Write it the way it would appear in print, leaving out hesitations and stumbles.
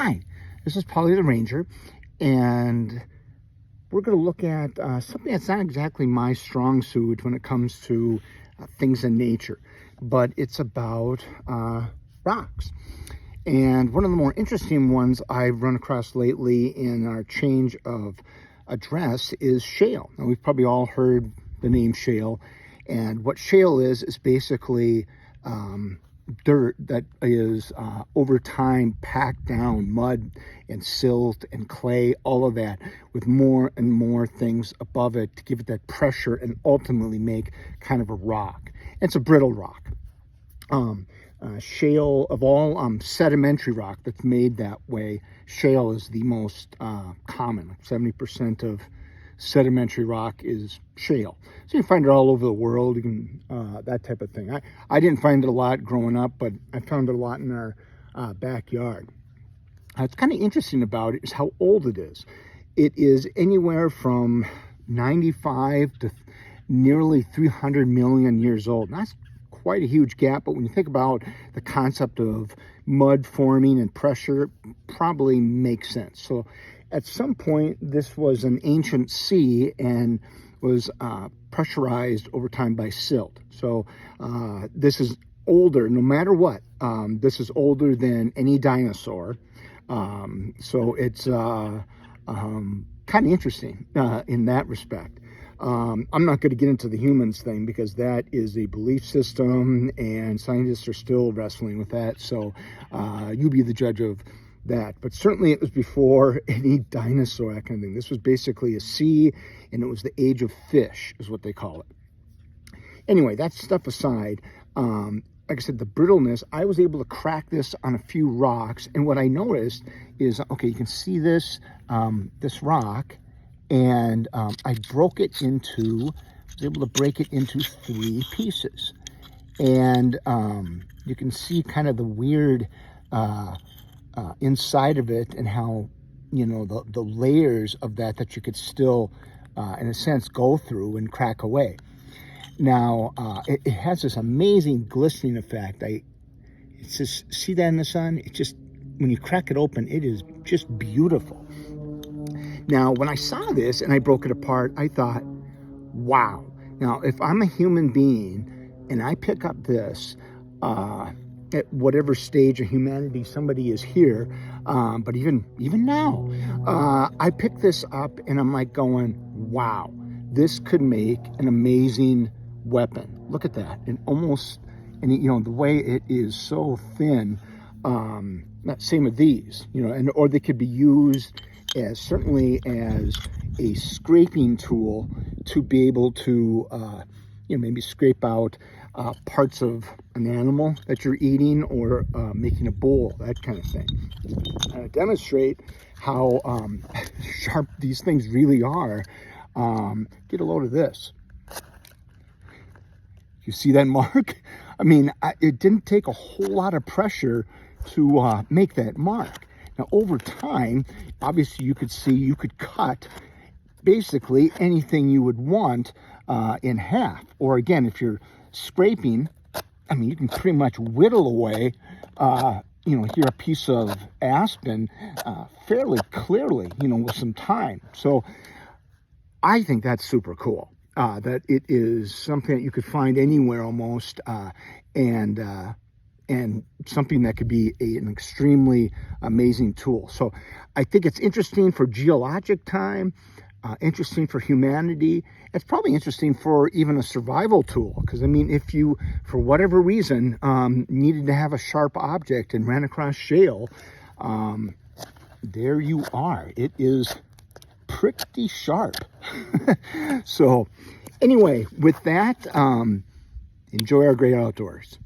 Hi, this is Polly the Ranger, and we're going to look at something that's not exactly my strong suit when it comes to things in nature, but it's about rocks. And one of the more interesting ones I've run across lately in our change of address is shale. Now, we've probably all heard the name shale, and what shale is basically dirt that is over time packed down, mud and silt and clay, all of that, with more and more things above it to give it that pressure and ultimately make kind of a rock. It's a brittle rock. Shale, of all sedimentary rock that's made that way, shale is the most common. 70% of sedimentary rock is shale. So you find it all over the world, you can, that type of thing. I didn't find it a lot growing up, but I found it a lot in our backyard. What's kind of interesting about it is how old it is. It is anywhere from 95 to nearly 300 million years old. And that's quite a huge gap, but when you think about the concept of mud forming and pressure, it probably makes sense. So at some point, this was an ancient sea and was pressurized over time by silt. So this is older, no matter what. This is older than any dinosaur. So it's kind of interesting in that respect. I'm not going to get into the humans thing because that is a belief system and scientists are still wrestling with that. So you be the judge of that. But certainly it was before any dinosaur, that kind of thing. This was basically a sea, and it was the age of fish is what they call it. Anyway, that stuff aside, like I said, the brittleness, I was able to crack this on a few rocks. And what I noticed is, okay, you can see this, this rock, and I broke it into, was able to break it into 3 pieces. And you can see kind of the weird inside of it and how, you know, the layers of that you could still, in a sense, go through and crack away. Now, it has this amazing glistening effect. It's just, see that in the sun? It just, when you crack it open, it is just beautiful. Now, when I saw this and I broke it apart, I thought, wow. Now, if I'm a human being and I pick up this, at whatever stage of humanity somebody is here, but even now, I pick this up and I'm like going, wow, this could make an amazing weapon. Look at that. And almost, and you know, the way it is so thin, not same with these, you know, and or they could be used as certainly as a scraping tool to be able to, you know, maybe scrape out parts of an animal that you're eating or making a bowl, that kind of thing. Demonstrate how sharp these things really are. Get a load of this. You see that mark? I mean, it didn't take a whole lot of pressure to make that mark. Now, over time, obviously you could see, you could cut basically anything you would want in half. Or again, if you're scraping, I mean, you can pretty much whittle away, you know, here a piece of aspen fairly clearly, you know, with some time. So I think that's super cool. That it is something that you could find anywhere almost, and something that could be an extremely amazing tool. So I think it's interesting for geologic time, interesting for humanity. It's probably interesting for even a survival tool. Because, I mean, if you, for whatever reason, needed to have a sharp object and ran across shale, there you are. It is pretty sharp. So anyway, with that, enjoy our great outdoors.